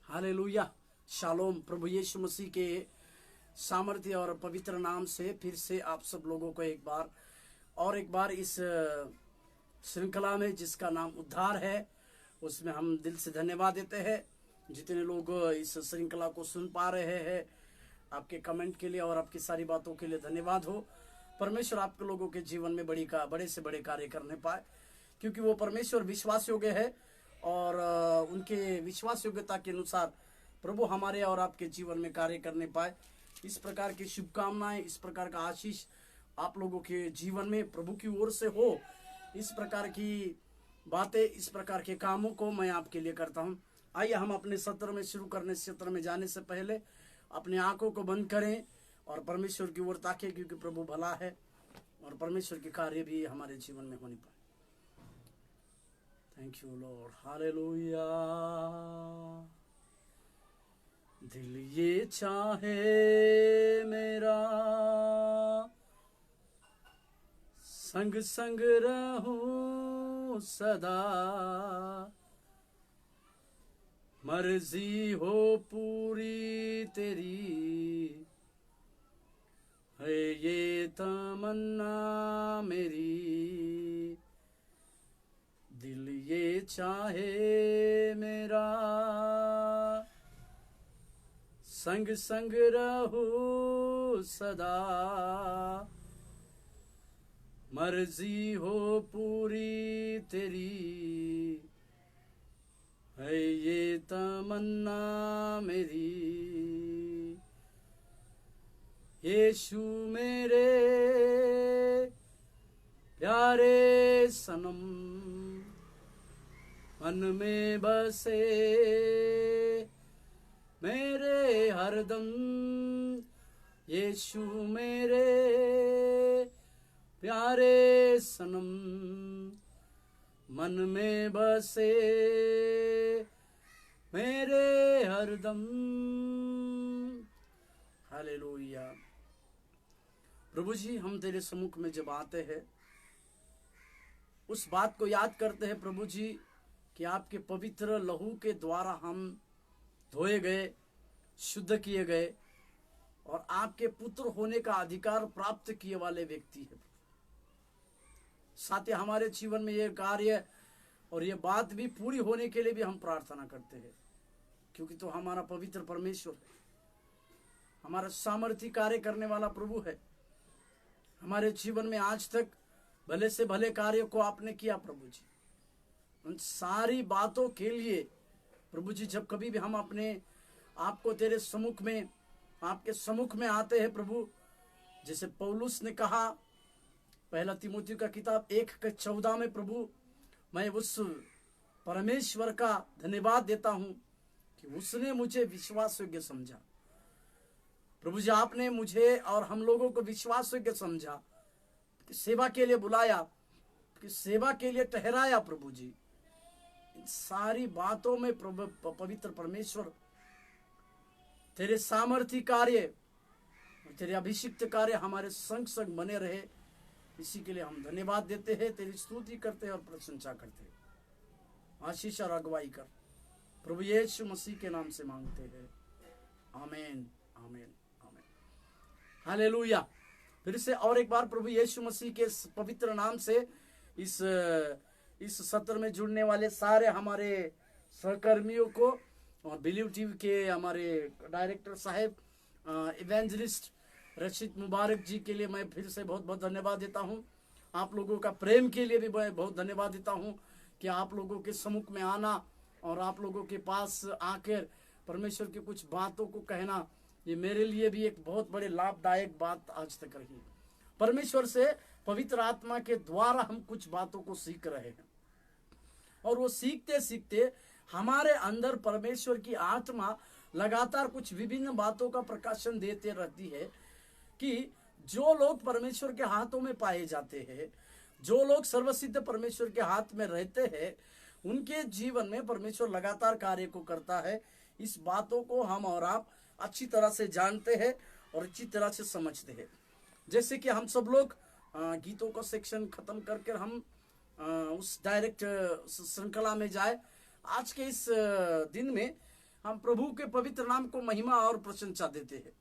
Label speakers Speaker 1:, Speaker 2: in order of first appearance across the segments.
Speaker 1: Hallelujah. Shalom. प्रभु यीशु मसीह के सामर्थ्य और पवित्र नाम से फिर से आप सब लोगों को एक बार इस श्रृंखला में जिसका नाम उद्धार है उसमें हम दिल से धन्यवाद देते हैं। जितने लोग इस श्रृंखला को सुन पा रहे हैं, आपके कमेंट के लिए और आपकी सारी बातों के लिए धन्यवाद हो। परमेश्वर आपके लोगों के जीवन में बड़े से बड़े कार्य करने पाए, क्योंकि वो परमेश्वर विश्वास योग्य है और उनके विश्वास योग्यता के अनुसार प्रभु हमारे और आपके जीवन में कार्य करने पाए। इस प्रकार की शुभकामनाएं, इस प्रकार का आशीष आप लोगों के जीवन में प्रभु की ओर से हो। इस प्रकार की बातें, इस प्रकार के कामों को मैं आपके लिए करता हूं। आइए हम अपने सत्र में सत्र में जाने से पहले अपने आंखों को बंद करें और परमेश्वर की ओर ताकें, क्योंकि प्रभु भला है और परमेश्वर के कार्य भी हमारे जीवन में होने पाए। Thank you Lord. हालेलुया। दिल ये चाहे मेरा संग संग रहूं सदा, मर्जी हो पूरी तेरी है ये तमन्ना मेरी। दिल ये चाहे मेरा संग संग रहूं सदा, मर्जी हो पूरी तेरी है ये तमन्ना मेरी। यीशु मेरे प्यारे सनम, मन में बसे मेरे हरदम। यीशु मेरे प्यारे सनम, मन में बसे मेरे हरदम। हालेलुया। प्रभु जी, हम तेरे सम्मुख में जब आते हैं उस बात को याद करते हैं प्रभु जी कि आपके पवित्र लहू के द्वारा हम धोए गए, शुद्ध किए गए और आपके पुत्र होने का अधिकार प्राप्त किए वाले व्यक्ति है। साथ ही हमारे जीवन में ये कार्य और ये बात भी पूरी होने के लिए भी हम प्रार्थना करते हैं, क्योंकि तो हमारा पवित्र परमेश्वर है, हमारा सामर्थ्य कार्य करने वाला प्रभु है। हमारे जीवन में आज तक भले से भले कार्य को आपने किया प्रभु जी। उन सारी बातों के लिए प्रभु जी जब कभी भी हम अपने आपको तेरे सम्मुख में, आपके सम्मुख में आते हैं प्रभु, जैसे पौलुस ने कहा पहला तीमुथियुस का किताब 1:14 में, प्रभु मैं उस परमेश्वर का धन्यवाद देता हूं कि उसने मुझे विश्वास योग्य समझा। प्रभु जी, आपने मुझे और हम लोगों को विश्वास योग्य समझा, कि सेवा के लिए बुलाया, कि सेवा के लिए ठहराया। प्रभु जी, इन सारी बातों में प्रभु पवित्र परमेश्वर तेरे सामर्थ्य कार्य और तेरे अभिषिक्त कार्य हमारे संग संग बने रहे, इसी के लिए हम धन्यवाद देते हैं, तेरी स्तुति करते हैं और प्रशंसा करते हैं। आशीष और अगुवाई कर प्रभु यीशु मसीह के नाम से मांगते हैं। आमीन, आमीन, आमीन। हालेलुया। फिर से और एक बार प्रभु यीशु मसीह के पवित्र नाम से इस सत्र में जुड़ने वाले सारे हमारे सहकर्मियों को और बिलीव टीवी के हमारे डायरेक्टर साहब इवेंजलिस्ट रशीद मुबारक जी के लिए मैं फिर से बहुत बहुत धन्यवाद देता हूं। आप लोगों का प्रेम के लिए भी मैं बहुत धन्यवाद देता हूं कि आप लोगों के सम्मुख में आना और आप लोगों के पास आकर परमेश्वर की कुछ बातों को कहना, ये मेरे लिए भी एक बहुत बड़े लाभदायक बात आज तक रही। परमेश्वर से पवित्र आत्मा के द्वारा हम कुछ बातों को सीख रहे हैं और वो सीखते सीखते हमारे अंदर परमेश्वर की आत्मा लगातार कुछ विभिन्न बातों का प्रकाशन देते रहती है कि जो लोग परमेश्वर के हाथों में पाए जाते हैं, जो लोग सर्वसिद्ध परमेश्वर के हाथ में रहते हैं, उनके जीवन में परमेश्वर लगातार कार्य को करता है। इस बातों को हम और आप अच्छी तरह से जानते हैं और अच्छी तरह से समझते हैं। जैसे कि हम सब लोग गीतों का सेक्शन खत्म करके हम उस डायरेक्ट श्रृंखला में जाए। आज के इस दिन में हम प्रभु के पवित्र नाम को महिमा और प्रशंसा देते हैं।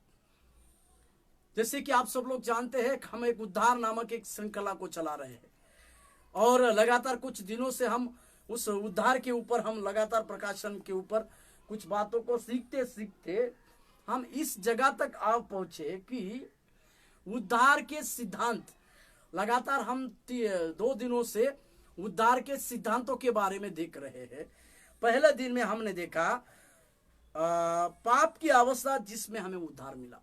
Speaker 1: जैसे कि आप सब लोग जानते हैं, हम एक उद्धार नामक एक श्रृंखला को चला रहे हैं और लगातार कुछ दिनों से हम उस उद्धार के ऊपर, हम लगातार प्रकाशन के ऊपर कुछ बातों को सीखते सीखते हम इस जगह तक आ पहुंचे कि उद्धार के सिद्धांत, लगातार हम 2 दिनों से उद्धार के सिद्धांतों के बारे में देख रहे हैं। पहले दिन में हमने देखा पाप की अवस्था जिसमें हमें उद्धार मिला।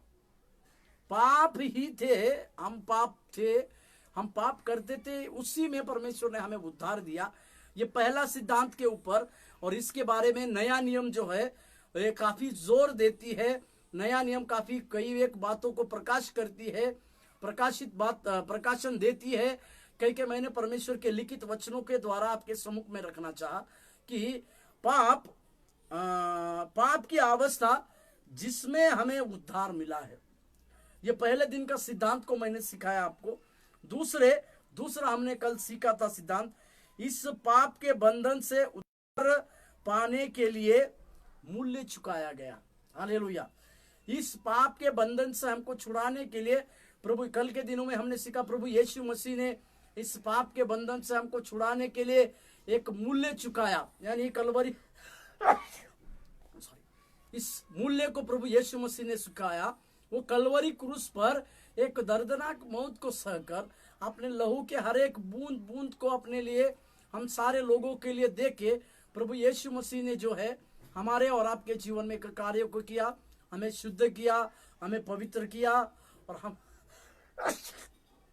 Speaker 1: पाप ही थे, हम पाप थे, हम पाप करते थे, उसी में परमेश्वर ने हमें उद्धार दिया। ये पहला सिद्धांत के ऊपर, और इसके बारे में नया नियम जो है ये काफी जोर देती है। नया नियम काफी कई एक बातों को प्रकाश करती है, प्रकाशन देती है। कई मैंने परमेश्वर के लिखित वचनों के द्वारा आपके सम्मुख में रखना चाहा कि पाप की अवस्था जिसमें हमें उद्धार मिला है। ये पहले दिन का सिद्धांत को मैंने सिखाया आपको। दूसरा हमने कल सीखा था सिद्धांत, इस पाप के बंधन से उद्धार पाने के लिए मूल्य चुकाया गया। हालेलुया। इस पाप के बंधन से हमको छुड़ाने के लिए प्रभु, कल के दिनों में हमने सीखा प्रभु यीशु मसीह ने इस पाप के बंधन से हमको छुड़ाने के लिए एक मूल्य चुकाया, यानी कलवरी इस मूल्य को प्रभु यीशु मसीह ने चुकाया। वो कलवरी क्रूस पर एक दर्दनाक मौत को सहकर अपने लहू के हर एक बूंद बूंद को अपने लिए, हम सारे लोगों के लिए दे के प्रभु यीशु मसीह ने जो है हमारे और आपके जीवन में कार्य को किया, हमें शुद्ध किया, हमें पवित्र किया,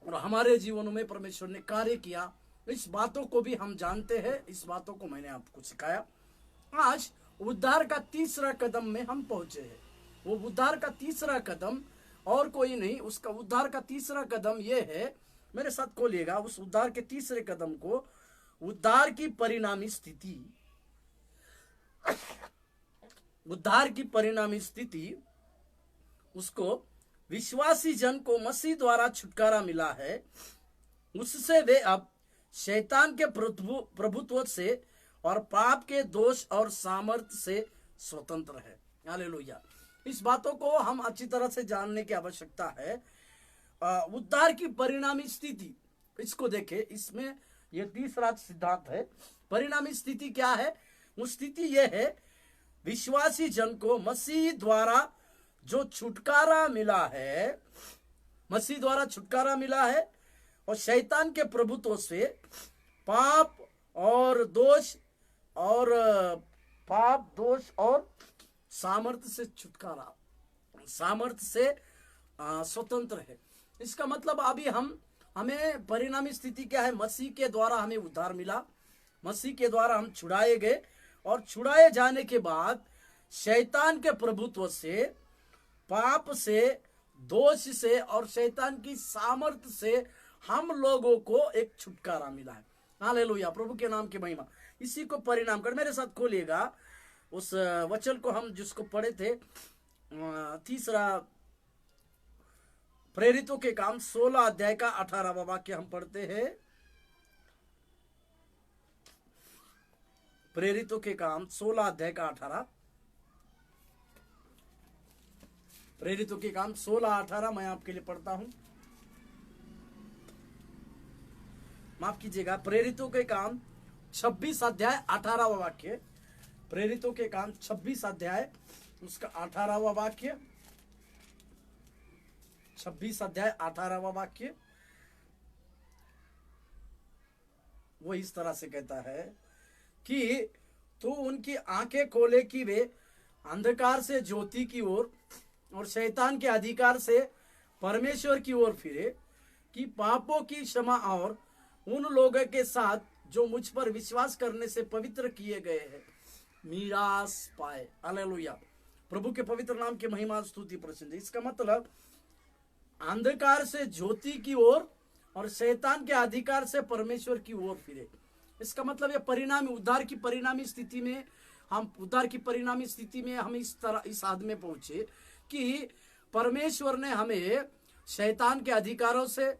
Speaker 1: और हमारे जीवनों में परमेश्वर ने कार्य किया। इस बातों को भी हम जानते हैं, इस बातों को मैंने आपको सिखाया। आज उद्धार का तीसरा कदम में हम पहुंचे हैं। वो उद्धार का तीसरा कदम और कोई नहीं, उसका उद्धार का तीसरा कदम यह है, मेरे साथ खोलिएगा उस उद्धार के तीसरे कदम को, उद्धार की परिणामी स्थिति। उद्धार की परिणामी स्थिति, उसको विश्वासी जन को मसीह द्वारा छुटकारा मिला है, उससे वे अब शैतान के प्रभुत्व से और पाप के दोष और सामर्थ्य से स्वतंत्र है। हालेलुया। इस बातों को हम अच्छी तरह से जानने की आवश्यकता है। उद्धार की परिणामी स्थिति, इसको देखें, इसमें यह तीसरा सिद्धांत है। परिणामी स्थिति क्या है? वो स्थिति यह है, विश्वासी जन को मसीह द्वारा जो छुटकारा मिला है, मसीह द्वारा छुटकारा मिला है और शैतान के प्रभुत्व से पाप दोष और सामर्थ्य से छुटकारा, सामर्थ्य से स्वतंत्र है। इसका मतलब अभी हमें परिणामी स्थिति क्या है? मसीह के द्वारा हमें उद्धार मिला, मसीह के द्वारा हम छुड़ाए गए, और छुड़ाए जाने के बाद शैतान के प्रभुत्व से, पाप से, दोष से और शैतान की सामर्थ्य से हम लोगों को एक छुटकारा मिला है। हालेलुया, प्रभु के नाम की महिमा। इसी को परिणाम कर, मेरे साथ खोलिएगा उस वचन को हम जिसको पढ़े थे, तीसरा प्रेरितों के काम 16 अध्याय का 18वां वाक्य हम पढ़ते हैं। प्रेरितों के काम 16 अध्याय का 18, प्रेरितों के काम 16-18 मैं आपके लिए पढ़ता हूं। माफ कीजिएगा, प्रेरितों के काम 26 अध्याय 18वां वाक्य, प्रेरितों के काम 26 अध्याय उसका 18वां वाक्य, 26 अध्याय 18वां वाक्य, वो इस तरह से कहता है कि तू उनकी आंखें खोले कि वे अंधकार से ज्योति की ओर और शैतान के अधिकार से परमेश्वर की ओर फिरे, कि पापों की क्षमा और उन लोगों के साथ जो मुझ पर विश्वास करने से पवित्र किए गए हैं मीरास पाए। हालेलुया, प्रभु के पवित्र नाम की महिमा स्तुति प्रसिद्ध। इसका मतलब अंधकार से ज्योति की ओर और शैतान के अधिकार से परमेश्वर की ओर फिरे। इसका मतलब ये परिणामी, उद्धार की परिणामी स्थिति में हम इस तरह इस हद में पहुंचे कि परमेश्वर ने हमें शैतान के अधिकारों से,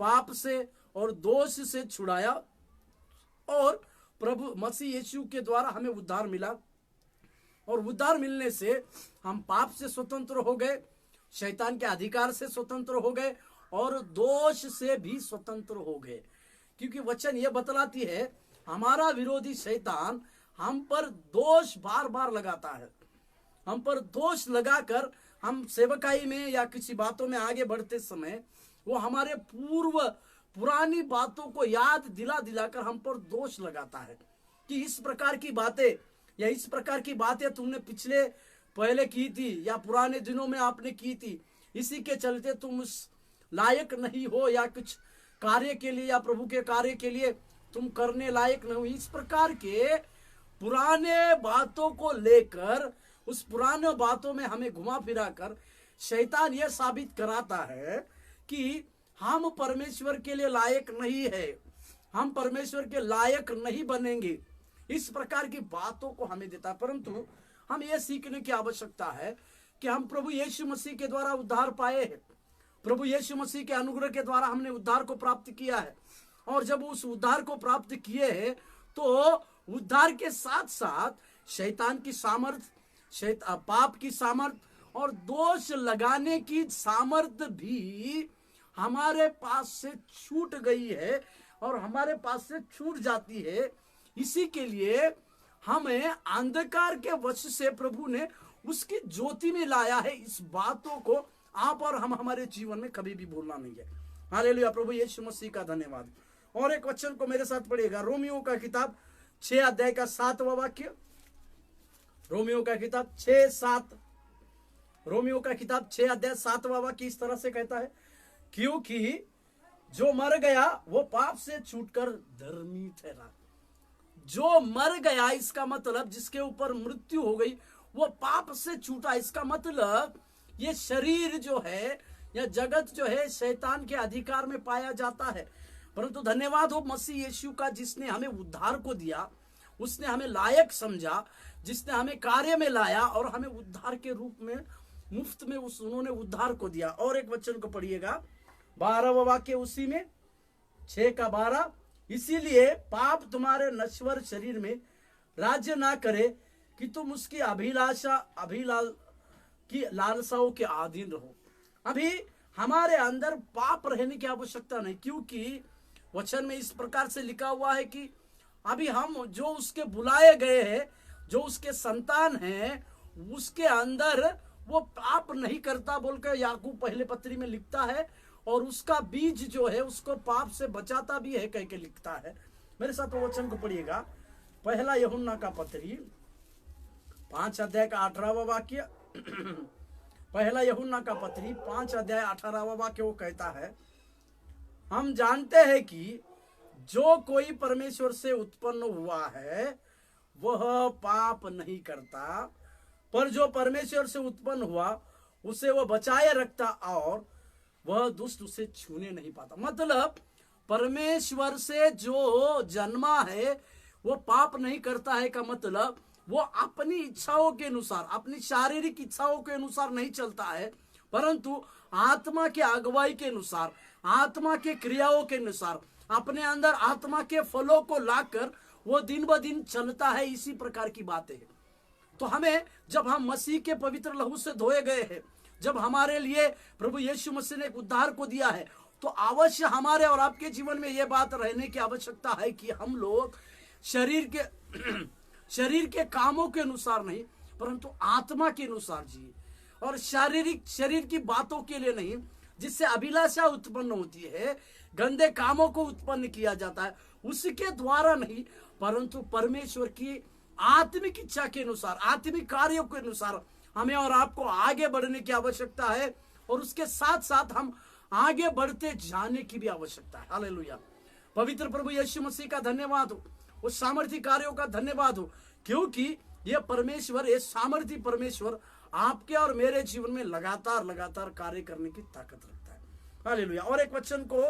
Speaker 1: पाप से और दोष से छुड़ाया, और प्रभु मसीह यीशु के द्वारा हमें उद्धार मिला। और उद्धार मिलने से हम पाप से स्वतंत्र हो गए, शैतान के अधिकार से स्वतंत्र हो गए और दोष से भी स्वतंत्र हो गए। क्योंकि वचन ये बतलाती है हमारा विरोधी शैतान हम पर दोष बार बार लगाता है। हम पर दोष लगाकर हम सेवकाई में या किसी बातों में आगे बढ़ते समय वो हमारे पुरानी बातों को याद दिला दिलाकर हम पर दोष लगाता है कि इस प्रकार की बातें या इस प्रकार की बातें तुमने पहले की थी या पुराने दिनों में आपने की थी, इसी के चलते तुम उस लायक नहीं हो या कुछ कार्य के लिए या प्रभु के कार्य के लिए तुम करने लायक नहीं हो। इस प्रकार के पुराने बातों को लेकर उस पुराने बातों में हमें घुमा फिरा कर शैतान यह साबित कराता है कि हम परमेश्वर के लिए लायक नहीं है, हम परमेश्वर के लायक नहीं बनेंगे। इस प्रकार की बातों को हमें देता है। परंतु हम ये सीखने की आवश्यकता है कि हम प्रभु यीशु मसीह के द्वारा उद्धार पाए हैं। प्रभु यीशु मसीह के अनुग्रह के द्वारा हमने उद्धार को प्राप्त किया है। और जब उस उद्धार को प्राप्त किए हैं तो उद्धार के साथ साथ शैतान की सामर्थ, पाप की सामर्थ और दोष लगाने की सामर्थ भी हमारे पास से छूट गई है और हमारे पास से छूट जाती है। इसी के लिए हमें अंधकार के वश से प्रभु ने उसकी ज्योति में लाया है। इस बातों को आप और हम हमारे जीवन में कभी भी भूलना नहीं है। हालेलुया, प्रभु यीशु मसीह का धन्यवाद। और एक वचन को मेरे साथ पढ़िएगा, रोमियो का किताब 6 अध्याय का 7वां वाक्य। रोमियो का किताब 6:7, रोमियो का किताब 6 अध्याय 7वां वाक्य इस तरह से कहता है, क्योंकि जो मर गया वो पाप से छूटकर धर्मी ठहरा। जो मर गया, इसका मतलब जिसके ऊपर मृत्यु हो गई वो पाप से छूटा। इसका मतलब ये शरीर जो है या जगत जो है शैतान के अधिकार में पाया जाता है। परंतु धन्यवाद हो मसीह यीशु का, जिसने हमें उद्धार को दिया, उसने हमें लायक समझा, जिसने हमें कार्य में लाया और हमें उद्धार के रूप में मुफ्त में उन्होंने उद्धार को दिया। और एक वचन को पढ़िएगा, 12वां वाक्य उसी में 6 का 12, इसीलिए पाप तुम्हारे नश्वर शरीर में राज्य ना करे कि तुम उसकी लालसाओं के अधीन रहो। अभी हमारे अंदर पाप रहने की आवश्यकता नहीं, क्योंकि वचन में इस प्रकार से लिखा हुआ है कि अभी हम जो उसके बुलाए गए हैं, जो उसके संतान हैं, उसके अंदर वो पाप नहीं करता बोलकर याकूब पहले पत्री में लिखता है। और उसका बीज जो है उसको पाप से बचाता भी है कह के लिखता है। मेरे साथ वो वचन को पढ़िएगा, पहला यूहन्ना का पत्री 5 अध्याय का 18वां वाक्य। पहला यूहन्ना का पत्री 5 अध्याय 18वां वाक्य वो कहता है, हम जानते हैं कि जो कोई परमेश्वर से उत्पन्न हुआ है वह पाप नहीं करता, पर जो परमेश्वर से उत्पन्न हुआ उसे वह बचाए रखता और वह दुष्ट उसे छूने नहीं पाता। मतलब परमेश्वर से जो जन्मा है वो पाप नहीं करता है का मतलब वो अपनी इच्छाओं के अनुसार, अपनी शारीरिक इच्छाओं के अनुसार नहीं चलता है, परंतु आत्मा के अगुवाई के अनुसार, आत्मा के क्रियाओं के अनुसार, अपने अंदर आत्मा के फलों को लाकर वो दिन ब दिन चलता है। इसी प्रकार की बातें हैं। तो हमें, जब हम मसीह के पवित्र लहू से धोए गए हैं, जब हमारे लिए प्रभु यीशु मसीह ने एक उद्धार को दिया है, तो अवश्य हमारे और आपके जीवन में यह बात रहने की आवश्यकता है कि हम लोग शरीर के कामों के अनुसार नहीं, परंतु आत्मा के अनुसार जिए। और शरीर की बातों के लिए नहीं, जिससे अभिलाषा उत्पन्न होती है, गंदे कामों को उत्पन्न किया जाता है, उसके द्वारा नहीं, परंतु परमेश्वर की आत्मिक इच्छा के अनुसार, आत्मिक कार्यों के अनुसार हमें और आपको आगे बढ़ने की आवश्यकता है। और उसके साथ साथ हम आगे बढ़ते जाने की भी आवश्यकता है। हालेलुया, पवित्र प्रभु यीशु मसीह का धन्यवाद हो, उस सामर्थी कार्यों का धन्यवाद हो, क्योंकि ये परमेश्वर, ये सामर्थी परमेश्वर आपके और मेरे जीवन में लगातार कार्य करने की ताकत रखता है। हालेलुया। और एक वचन को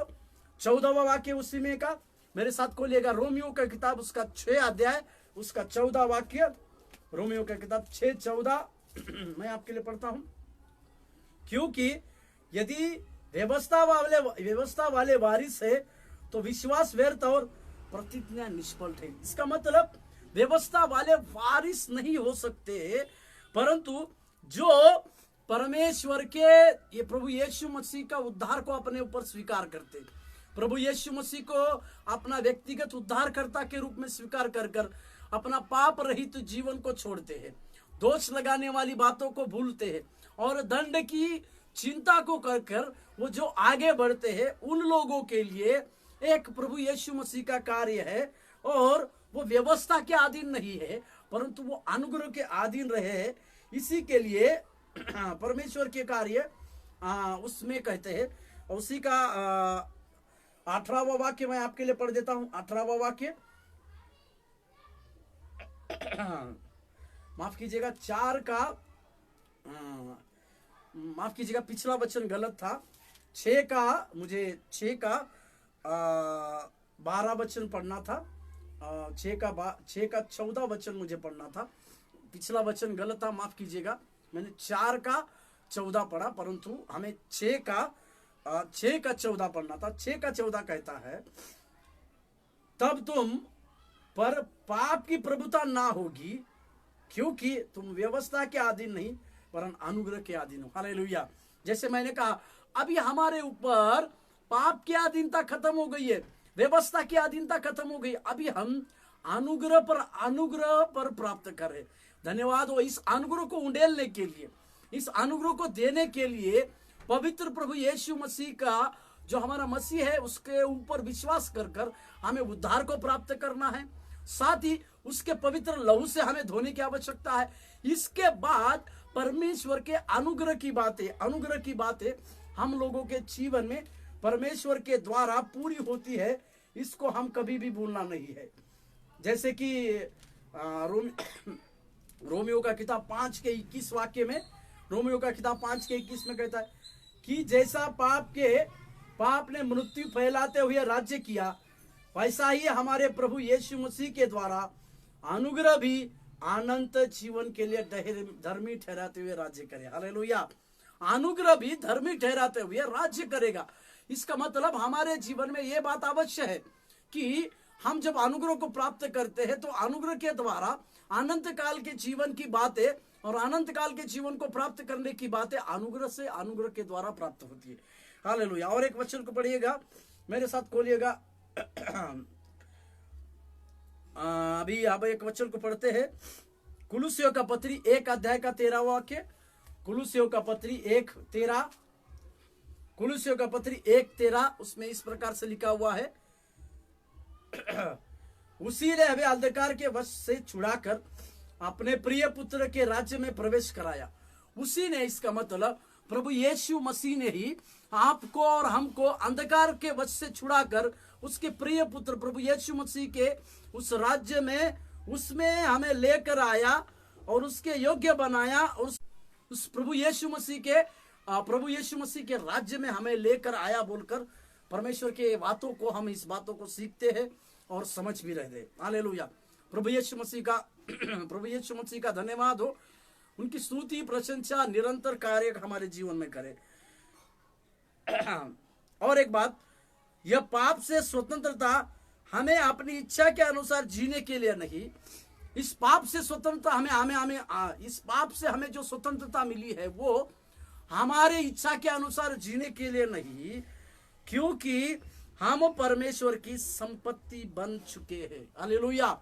Speaker 1: 14वां वाक्य उसी में का मेरे साथ खोलिएगा, रोमियो का किताब उसका 6 अध्याय उसका 14 वाक्य। रोमियो का किताब 6:14 मैं आपके लिए पढ़ता हूं, क्योंकि यदि व्यवस्था वाले वारिस है तो विश्वास व्यर्थ और प्रतिज्ञा निष्फल है। इसका मतलब व्यवस्था वाले वारिस नहीं हो सकते, परंतु जो परमेश्वर के ये प्रभु यीशु मसीह का उद्धार को अपने ऊपर स्वीकार करते, प्रभु यीशु मसीह को अपना व्यक्तिगत उद्धारकर्ता के रूप में स्वीकार कर कर अपना पाप रहित जीवन को छोड़ते हैं, दोष लगाने वाली बातों को भूलते हैं और दंड की चिंता को कर कर वो जो आगे बढ़ते हैं, उन लोगों के लिए एक प्रभु यीशु मसीह का कार्य है। और वो व्यवस्था के अधीन नहीं है, परंतु वो अनुग्रह के अधीन रहे। इसी के लिए परमेश्वर के कार्य उसमें कहते हैं। उसी का 18वां वाक्य मैं आपके लिए पढ़ देता हूं। 18वां वाक्य माफ कीजिएगा, 4 का माफ कीजिएगा, पिछला वचन गलत था। 6 का 12 वचन पढ़ना था। 6 का 14 वचन मुझे पढ़ना था। पिछला वचन गलत था, माफ कीजिएगा। मैंने 4 का 14 पढ़ा, परंतु हमें 6 का 14 पढ़ना था। 6 का 14 कहता है, तब तुम पर पाप की प्रभुता ना होगी, क्योंकि तुम व्यवस्था के अधीन नहीं वरन अनुग्रह के अधीन हो। हालेलुया। जैसे मैंने कहा, अभी हमारे ऊपर पाप की अधीनता खत्म हो गई है, व्यवस्था की अधीनता खत्म हो गई। अभी हम अनुग्रह पर प्राप्त करें। धन्यवाद हो। इस अनुग्रह को उंडेलने के लिए, इस अनुग्रह को देने के लिए पवित्र प्रभु यीशु मसीह का जो हमारा मसीह है उसके ऊपर विश्वास कर कर हमें उद्धार को प्राप्त करना है। साथ ही उसके पवित्र लहू से हमें धोने की आवश्यकता है। इसके बाद परमेश्वर के अनुग्रह की बातें हम लोगों के जीवन में परमेश्वर के द्वारा पूरी होती है। इसको हम कभी भी भूलना नहीं है। जैसे कि रोमियो का किताब 5 के 21 वाक्य में, रोमियो का किताब 5 के 21 में कहता है कि जैसा पाप ने मृत्यु फैलाते हुए राज्य किया, वैसा ही हमारे प्रभु यीशु मसीह के द्वारा अनुग्रह भी अनंत जीवन के लिए धर्मी ठहराते हुए राज्य करे। हालेलुया। अनुग्रह भी धर्मी ठहराते हुए राज्य करेगा। इसका मतलब हमारे जीवन में यह बात अवश्य है कि हम जब अनुग्रह को प्राप्त करते हैं तो अनुग्रह के द्वारा अनंत काल के जीवन की बातें और अनंत काल के जीवन को प्राप्त करने की बातें अनुग्रह के द्वारा प्राप्त होती है। हालेलुया। और एक वचन को पढ़िएगा, मेरे साथ खोलिएगा। अभी अब एक वचन को पढ़ते हैं। कुलुस्सियों का पत्री 1 अध्याय का 13 वाक्य। कुलुस्सियों का पत्री 1:13 उसमें इस प्रकार से लिखा हुआ है, उसी ने हमें अंधकार के वश से छुड़ाकर अपने प्रिय पुत्र के राज्य में प्रवेश कराया। उसी ने, इसका मतलब प्रभु यीशु मसीह ने ही आपको और हमको अंधकार के वश से छुड़ाकर उसके प्रिय पुत्र प्रभु यीशु मसीह के उस राज्य में, उसमें हमें लेकर आया और उसके योग्य बनाया। और उस प्रभु यीशु मसीह के राज्य में हमें लेकर आया बोलकर परमेश्वर के बातों को, हम इस बातों को सीखते हैं और समझ भी रहे थे। हालेलुया। प्रभु यीशु मसीह का धन्यवाद हो। उनकी स्तुति प्रशंसा निरंतर कार्य हमारे जीवन में करे। और एक बात, यह पाप से स्वतंत्रता हमें अपनी इच्छा के अनुसार जीने के लिए नहीं, इस पाप से स्वतंत्रता इस पाप से हमें जो स्वतंत्रता मिली है वो हमारे इच्छा के अनुसार जीने के लिए नहीं, क्योंकि हम परमेश्वर की संपत्ति बन चुके हैं। हालेलुया।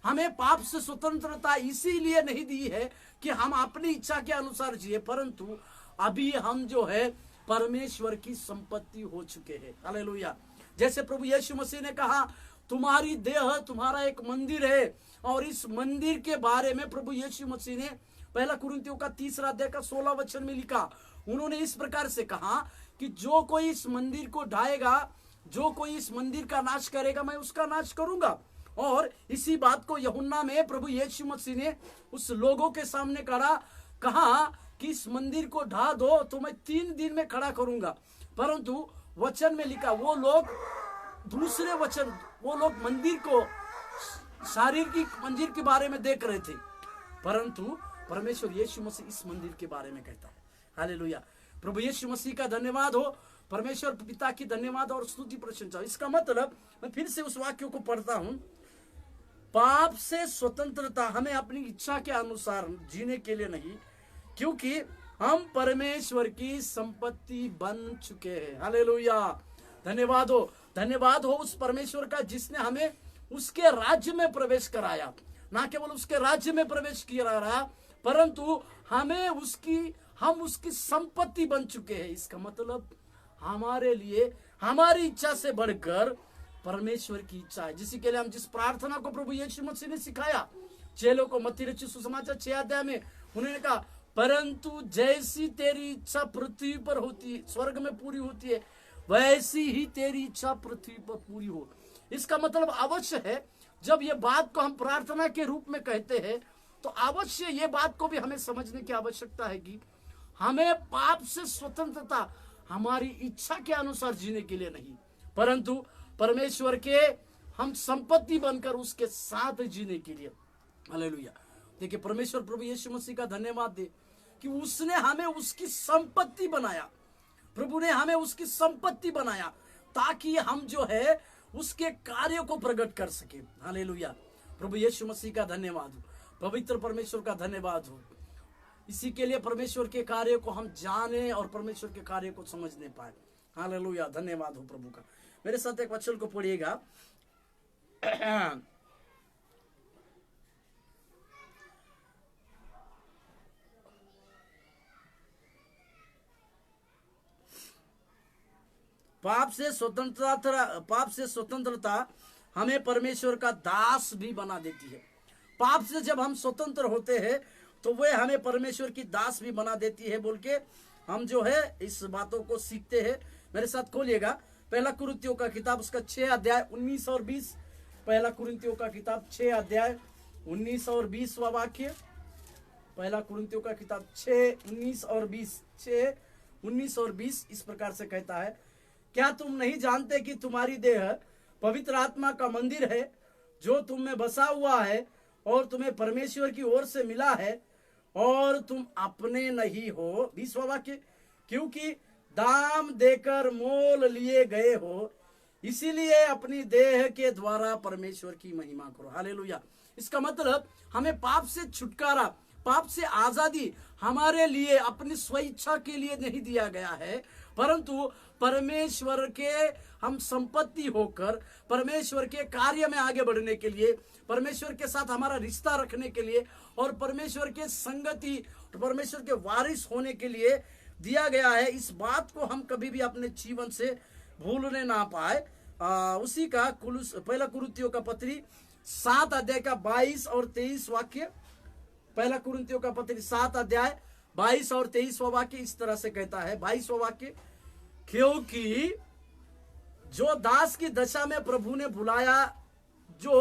Speaker 1: हमें पाप से स्वतंत्रता इसीलिए नहीं दी है कि हम अपनी इच्छा के अनुसार जिए, परंतु अभी हम जो है परमेश्वर की संपत्ति हो चुके हैं। हालेलुया। जैसे प्रभु यीशु मसीह ने कहा, तुम्हारी देह तुम्हारा एक मंदिर है, और इस मंदिर के बारे में प्रभु यीशु मसीह ने 1 कुरिन्थियों का 3 अध्याय का 16 वचन में लिखा। उन्होंने इस प्रकार से कहा कि जो कोई इस मंदिर को ढाएगा, जो कोई इस मंदिर का नाश करेगा, मैं उसका नाश करूंगा। और इसी बात को यूहन्ना में प्रभु यीशु मसीह ने उस लोगों के सामने कहा कि इस मंदिर को ढा दो तो मैं 3 दिन में खड़ा करूंगा। परंतु वचन में लिखा, वो लोग मंदिर को, शारीरिक मंदिर के बारे में देख रहे थे, परंतु परमेश्वर यीशु मसीह इस मंदिर के बारे में कहता है। हालेलुया। प्रभु यीशु मसीह का धन्यवाद हो, परमेश्वर पिता की धन्यवाद और स्तुति प्रशंसा। इसका मतलब मैं फिर से उस वाक्य को पढ़ता हूं। पाप से स्वतंत्रता हमें अपनी इच्छा के अनुसार जीने के लिए नहीं, क्योंकि हम परमेश्वर की संपत्ति बन चुके हैं। हालेलुया, धन्यवाद हो उस परमेश्वर का जिसने हमें उसके राज्य में प्रवेश कराया। ना केवल उसके राज्य में प्रवेश किया रहा, परंतु हम उसकी संपत्ति बन चुके हैं। इसका मतलब हमारे लिए हमारी इच्छा से बढ़कर परमेश्वर की इच्छा है, जिसी के लिए हम जिस प्रार्थना को प्रभु यीशु मसीह ने सिखाया चेलों को, मत्ती रचित सुसमाचार 6 अध्याय में उन्होंने कहा, परंतु जैसी तेरी इच्छा पृथ्वी पर होती, स्वर्ग में पूरी होती है, वैसी ही तेरी इच्छा पृथ्वी पर पूरी हो। इसका मतलब अवश्य है, जब ये बात को हम प्रार्थना के रूप में कहते हैं, तो अवश्य ये बात को भी हमें समझने की आवश्यकता है कि हमें पाप से स्वतंत्रता हमारी इच्छा के अनुसार जीने के लिए नहीं, परंतु परमेश्वर के हम संपत्ति बनकर उसके साथ जीने के लिए। हालेलुया। देखिए, परमेश्वर प्रभु यीशु मसीह का धन्यवाद दे कि उसने हमें उसकी संपत्ति बनाया। प्रभु ने हमें उसकी संपत्ति बनाया ताकि हम जो है उसके कार्य को प्रकट कर सके। हालेलुया। प्रभु यीशु मसीह का धन्यवाद हो, पवित्र परमेश्वर का धन्यवाद हो। इसी के लिए परमेश्वर के कार्य को हम जाने और परमेश्वर के कार्य को समझने पाए। हालेलुया, धन्यवाद हो प्रभु का। मेरे साथ एक वचन को पढ़िएगा। पाप से स्वतंत्रता हमें परमेश्वर का दास भी बना देती है। पाप से जब हम स्वतंत्र होते हैं तो वह हमें परमेश्वर की दास भी बना देती है बोल के हम जो है इस बातों को सीखते हैं। मेरे साथ खोलिएगा पहला कुरिन्थियों का किताब, उसका 6 अध्याय 19 और 20। पहला कुरिन्थियों का किताब 6 अध्याय 19 और 20 वाक्य। पहला कुरिन्थियों का किताब 6:19 और 20, 6:19 और 20 इस प्रकार से कहता है, क्या तुम नहीं जानते कि तुम्हारी देह पवित्र आत्मा का मंदिर है जो तुम में बसा हुआ है और तुम्हें परमेश्वर की ओर से मिला है और तुम अपने नहीं हो। 20वां वाक्य, क्योंकि दाम देकर मोल लिए गए हो, इसीलिए अपनी देह के द्वारा परमेश्वर की महिमा करो। हालेलुया। इसका मतलब हमें पाप से छुटकारा, पाप से आजादी हमारे लिए अपनी स्वेच्छा के लिए नहीं दिया गया है, परंतु परमेश्वर के हम संपत्ति होकर परमेश्वर के कार्य में आगे बढ़ने के लिए, परमेश्वर के साथ हमारा रिश्ता रखने के लिए और परमेश्वर के संगति, परमेश्वर के वारिस होने के लिए दिया गया है। इस बात को हम कभी भी अपने जीवन से भूलने ना पाए। उसी का पहला कुरिन्थियों का पत्री 7 अध्याय का 22 और 23 वाक्य। पहला कुरिन्थियों का पत्री 7 अध्याय 22 और 23 वाक्य इस तरह से कहता है। 22वां वाक्य, क्योंकि जो दास की दशा में प्रभु ने बुलाया, जो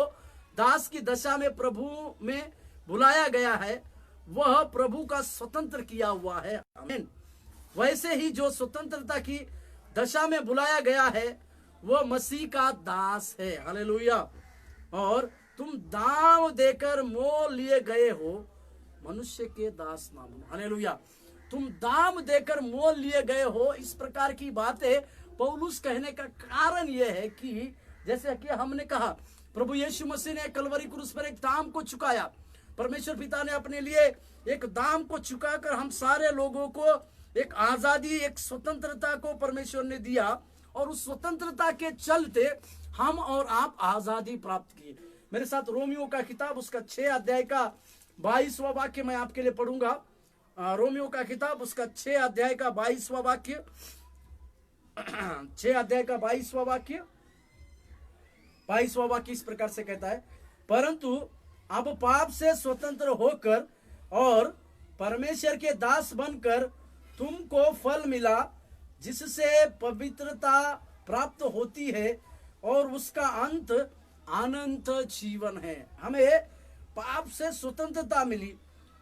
Speaker 1: दास की दशा में प्रभु में बुलाया गया है वह प्रभु का स्वतंत्र किया हुआ है। आमीन। वैसे ही जो स्वतंत्रता की दशा में बुलाया गया है वह मसीह का दास है। हालेलुया। और तुम दाम देकर मोल लिए गए हो, मनुष्य के दास ना बनो। हालेलुया। तुम दाम देकर मोल लिए गए हो। इस प्रकार की बातें पौलुस कहने का कारण यह है कि जैसे कि हमने कहा, प्रभु यीशु मसीह ने कलवरी क्रूस पर एक दाम को चुकाया। परमेश्वर पिता ने अपने लिए एक दाम को चुकाकर हम सारे लोगों को एक आजादी, एक स्वतंत्रता को परमेश्वर ने दिया और उस स्वतंत्रता के चलते हम और आप आजादी प्राप्त किए। मेरे साथ रोमियो का किताब, उसका 6 अध्याय का 22वां वाक्य मैं आपके लिए पढ़ूंगा। रोमियो का किताब, उसका 6 अध्याय का 22वां वाक्य। 6 अध्याय का 22वां वाक्य। 22वां वाक्य इस प्रकार से कहता है, परंतु अब पाप से स्वतंत्र होकर और परमेश्वर के दास बनकर तुमको फल मिला जिससे पवित्रता प्राप्त होती है और उसका अंत अनंत जीवन है। हमें पाप से स्वतंत्रता मिली,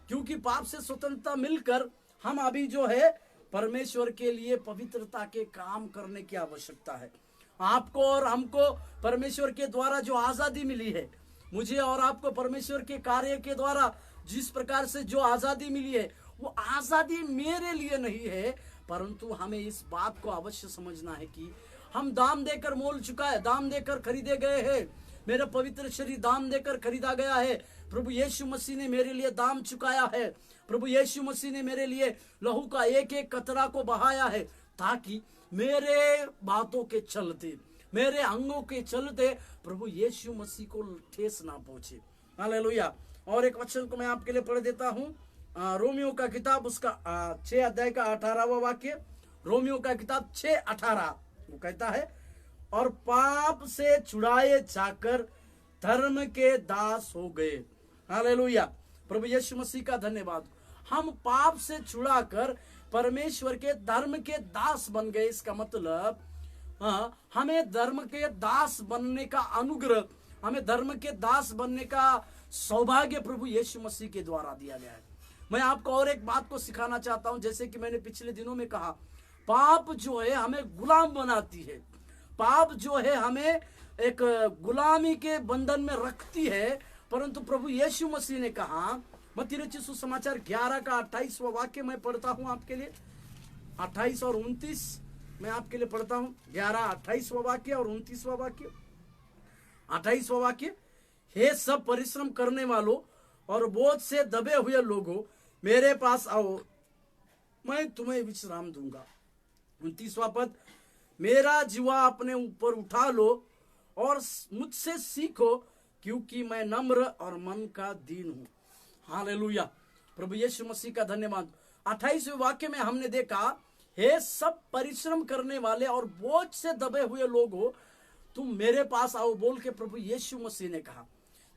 Speaker 1: क्योंकि पाप से स्वतंत्रता मिलकर हम अभी जो है परमेश्वर के लिए पवित्रता के काम करने की आवश्यकता है। आपको और हमको परमेश्वर के द्वारा जो आजादी मिली है, मुझे और आपको परमेश्वर के कार्य के द्वारा जिस प्रकार से जो आजादी मिली है, वो आजादी मेरे लिए नहीं है, परंतु हमें इस बात को अवश्य समझना है कि हम दाम देकर मोल चुका है, दाम देकर खरीदे गए हैं। मेरा पवित्र शरीर दाम देकर खरीदा गया है। प्रभु यीशु मसीह ने मेरे लिए दाम चुकाया है। प्रभु यीशु मसीह ने मेरे लिए लहू का एक एक कतरा को बहाया है, ताकि मेरे बातों के चलते, मेरे अंगों के चलते प्रभु यीशु मसीह को ठेस ना पहुंचे। हालेलुया। और एक वचन को मैं आपके लिए पढ़ देता हूं, रोमियो का किताब उसका 6 अध्याय का 18वां वाक्य। रोमियो का किताब 6:18 वो कहता है, और पाप से छुड़ाए जाकर धर्म के दास हो गए। हालेलुया। प्रभु यीशु मसीह का धन्यवाद। हम पाप से छुड़ाकर परमेश्वर के धर्म के दास बन गए। इसका मतलब हमें धर्म के दास बनने का अनुग्रह, हमें धर्म के दास बनने का सौभाग्य प्रभु यीशु मसीह के द्वारा दिया गया है। मैं आपको और एक बात को सिखाना चाहता हूं, जैसे कि मैंने पिछले दिनों में कहा, पाप जो है हमें गुलाम बनाती है। पाप जो है हमें एक गुलामी के बंधन में रखती है, परंतु प्रभु यीशु मसीह ने कहा, मत्ती रचित सुसमाचार 11 का 28वां वाक्य मैं पढ़ता हूं आपके लिए, 28 और 29 मैं आपके लिए पढ़ता हूं। 11 28वां वाक्य और 29वां वाक्य। 28वां वाक्य, हे सब परिश्रम करने वालों और बोझ से दबे हुए लोगों, मेरे पास आओ, मैं तुम्हें विश्राम दूंगा। 29वां पद, मेरा जीवा अपने ऊपर उठा लो और मुझसे सीखो, क्योंकि मैं नम्र और मन का दीन हूं। हालेलुया। प्रभु यीशु मसीह का धन्यवाद। 28वें वाक्य में हमने देखा, हे सब परिश्रम करने वाले और बोझ से दबे हुए लोग हो, तुम मेरे पास आओ बोल के प्रभु यीशु मसीह ने कहा।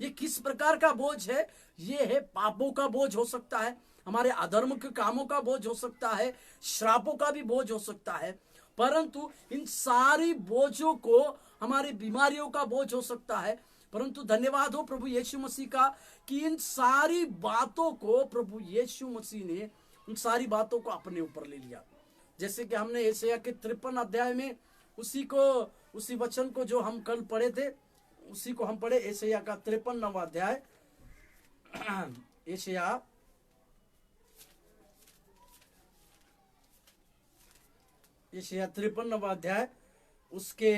Speaker 1: ये किस प्रकार का बोझ है? ये है पापों का बोझ हो सकता है, हमारे अधर्म के कामों का बोझ हो सकता है, श्रापों का भी बोझ हो सकता है, परंतु इन सारी बोझों को, हमारी बीमारियों का बोझ हो सकता है, परंतु धन्यवाद हो प्रभु यीशु मसीह का कि इन सारी बातों को प्रभु यीशु मसीह ने, उन सारी बातों को अपने ऊपर ले लिया। जैसे कि हमने यशायाह के 53 अध्याय में उसी वचन को जो हम कल पढ़े थे, उसी को हम पढ़े। यशायाह का 53वां अध्याय, यशायाह 53वां अध्याय, उसके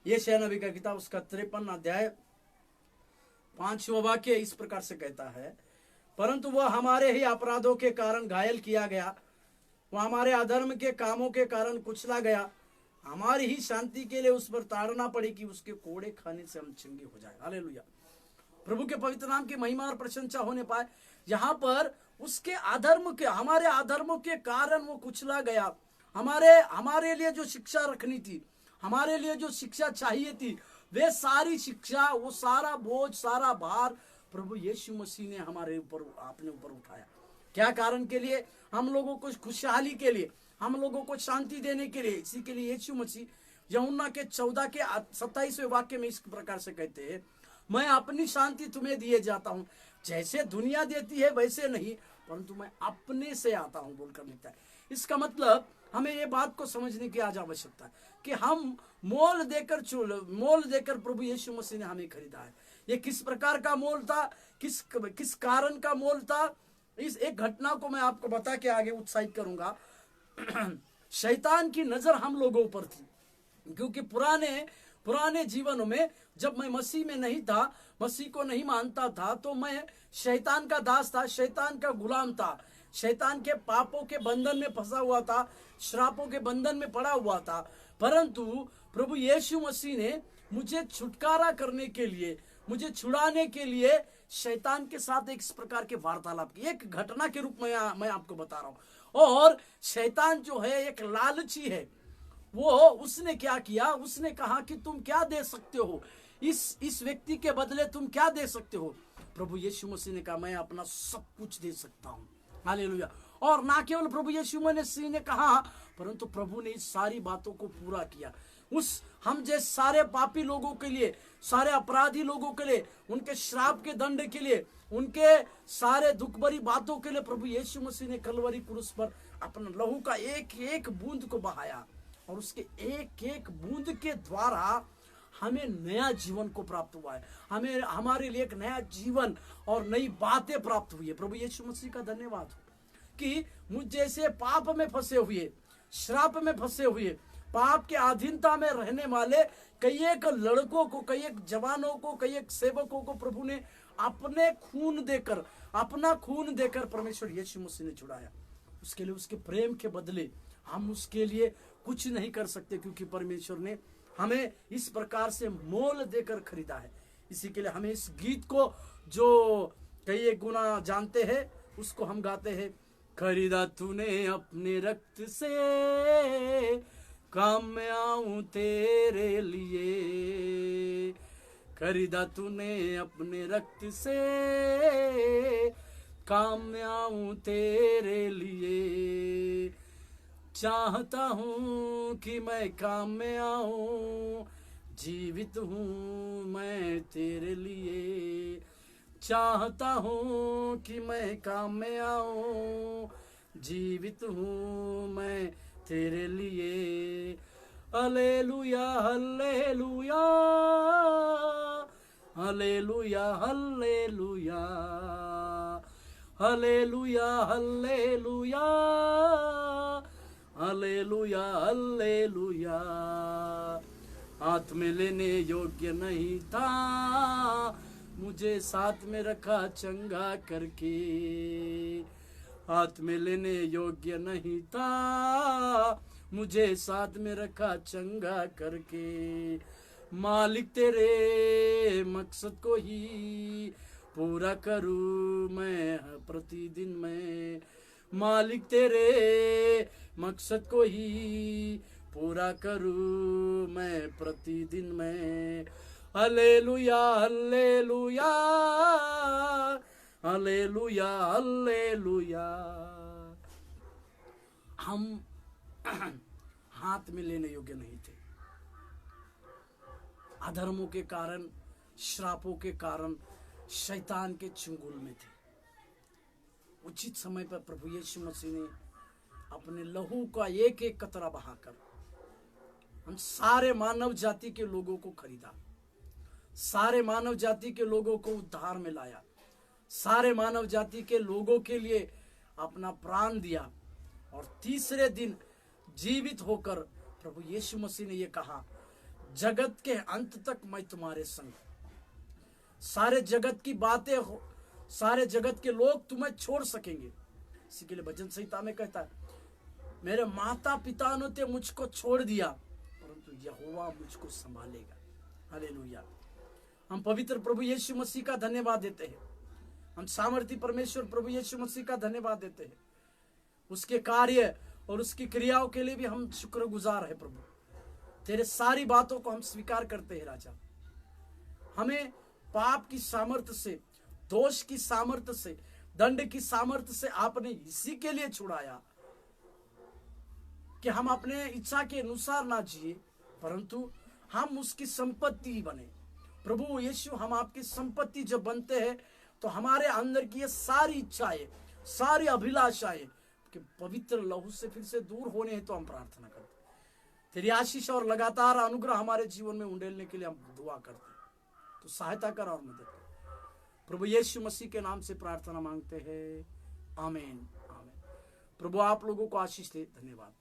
Speaker 1: यशायाह नबी का किताब उसका 53 अध्याय 5वां वाक्य इस प्रकार से कहता है, परंतु वह हमारे ही अपराधों के कारण घायल किया गया, वह हमारे अधर्म के कामों के कारण कुचला गया, हमारी ही शांति के लिए उस पर ताड़ना पड़ी कि उसके कोड़े खाने से हम चंगे हो जाए। हालेलुया। प्रभु के पवित्र नाम की महिमा और प्रशंसा होने पाए। यहाँ पर उसके अधर्म के, हमारे अधर्मों के कारण वो कुचला गया। हमारे लिए जो शिक्षा रखनी थी, हमारे लिए जो शिक्षा चाहिए थी, वे सारी शिक्षा, वो सारा बोझ, सारा भार प्रभु यीशु मसीह ने हमारे ऊपर, अपने ऊपर उठाया। क्या कारण के लिए? हम लोगों को खुशहाली के लिए, हम लोगों को शांति देने के लिए। इसी के लिए यीशु मसीह यूहन्ना के 14 के 27वें वाक्य में इस प्रकार से कहते हैं, मैं अपनी शांति तुम्हें दिए जाता हूं, जैसे दुनिया देती है वैसे नहीं, परंतु मैं अपने से आता हूं बोलकर लिखता है। इसका मतलब हमें ये बात को समझने की आज आवश्यकता है कि हम मोल देकर प्रभु यीशु मसीह ने हमें खरीदा है। ये किस प्रकार का मोल था, किस कारण का मोल था, इस एक घटना को मैं आपको बता के आगे उत्साहित करूंगा। शैतान की नजर हम लोगों पर थी, क्योंकि पुराने जीवन में जब मैं मसीह में नहीं था, मसीह को नहीं मानता था, तो मैं शैतान का दास था, शैतान का गुलाम था, शैतान के पापों के बंधन में फंसा हुआ था, श्रापों के बंधन में पड़ा हुआ था। परंतु प्रभु यीशु मसीह ने मुझे छुटकारा करने के लिए, मुझे छुड़ाने के लिए शैतान के साथ एक इस प्रकार के वार्तालाप की, एक घटना के रूप में मैं आपको बता रहा हूं। और शैतान जो है एक लालची है, वो उसने क्या किया, उसने कहा कि तुम क्या दे सकते हो, इस व्यक्ति के बदले तुम क्या दे सकते हो? प्रभु यीशु मसीह ने कहा, मैं अपना सब कुछ दे सकता हूं। हालेलुया। और ना केवल प्रभु यीशु मसीह ने कहा, परंतु प्रभु ने इस सारी बातों को पूरा किया। हम जैसे सारे पापी लोगों के लिए, सारे अपराधी लोगों के लिए, उनके श्राप के दंड के लिए, उनके सारे दुख भरी बातों के लिए प्रभु यीशु मसीह ने कलवरी क्रूस पर अपना लहू का एक एक बूंद को बहाया, और उसके एक एक बूंद के द्वारा हमें नया जीवन को प्राप्त हुआ है। हमारे लिए एक नया जीवन और नई बातें प्राप्त हुई है। प्रभु यीशु मसीह का धन्यवाद हो कि मुझ जैसे पाप में फंसे हुए, श्राप में फंसे हुए, पाप के अधीनता में रहने वाले कई एक लड़कों को, कई एक जवानों को, कई एक सेवकों को प्रभु ने अपने खून देकर, अपना खून देकर परमेश्वर यीशु मसीह ने छुड़ाया। उसके लिए, उसके प्रेम के बदले हम उसके लिए कुछ नहीं कर सकते, क्योंकि परमेश्वर ने हमें इस प्रकार से मोल देकर खरीदा है। इसी के लिए हमें इस गीत को, जो कई एक गुना जानते हैं, उसको हम गाते हैं। खरीदा तूने अपने रक्त से, काम में आऊं तेरे लिए। खरीदा तूने अपने रक्त से, काम में आऊं तेरे लिए। चाहता हूँ कि मैं काम में आऊं, जीवित हूँ मैं तेरे लिए। चाहता हूँ कि मैं काम में आऊं, जीवित हूँ मैं तेरे लिए। Hallelujah hallelujah hallelujah hallelujah hallelujah hallelujah hallelujah hallelujah. हाथ में लेने योग्य नहीं था, मुझे साथ में रखा चंगा करके। हाथ में लेने योग्य नहीं था, मुझे साथ में रखा चंगा करके। मालिक तेरे मकसद को ही पूरा करूँ मैं प्रतिदिन में। मालिक तेरे मकसद को ही पूरा करूँ मैं प्रतिदिन में। Hallelujah hallelujah hallelujah hallelujah. हम हाथ में लेने योग्य नहीं थे, अधर्मों के कारण, श्रापों के कारण, शैतान के चंगुल में थे। उचित समय पर प्रभु यीशु मसीह ने अपने लहू का एक एक कतरा बहाकर हम सारे मानव जाति के लोगों को खरीदा, सारे मानव जाति के लोगों को उद्धार में लाया, सारे मानव जाति के लोगों के लिए अपना प्राण दिया। और तीसरे दिन जीवित होकर प्रभु यीशु मसीह ने ये कहा, जगत के अंत तक मैं तुम्हारे संग। सारे जगत की बातें हो, सारे जगत के लोग तुम्हें छोड़ सकेंगे। इसी के लिए भजन संहिता में कहता है, मेरे माता पिता ने तो मुझको छोड़ दिया, परंतु यहोवा मुझको संभालेगा। हालेलुया। हम पवित्र प्रभु यीशु मसीह का धन्यवाद देते हैं। हम सामर्थी परमेश्वर प्रभु यीशु मसीह का धन्यवाद देते हैं। उसके कार्य और उसकी क्रियाओं के लिए भी हम शुक्रगुजार है। प्रभु तेरे सारी बातों को हम स्वीकार करते हैं राजा। हमें पाप की सामर्थ्य से, दोष की सामर्थ्य से, दंड की सामर्थ्य से आपने इसी के लिए छुड़ाया कि हम अपने इच्छा के अनुसार ना जिए, परंतु हम उसकी संपत्ति बने। प्रभु यीशु, हम आपकी संपत्ति जब बनते हैं तो हमारे अंदर की ये सारी इच्छाएं, सारी अभिलाषाएं कि पवित्र लहू से फिर से दूर होने हैं, तो हम प्रार्थना करते हैं। तेरी आशीष और लगातार अनुग्रह हमारे जीवन में उंडेलने के लिए हम दुआ करते हैं। तो सहायता कर और मदद कर। प्रभु यीशु मसीह के नाम से प्रार्थना मांगते हैं, आमीन आमीन। प्रभु आप लोगों को आशीष दे। धन्यवाद।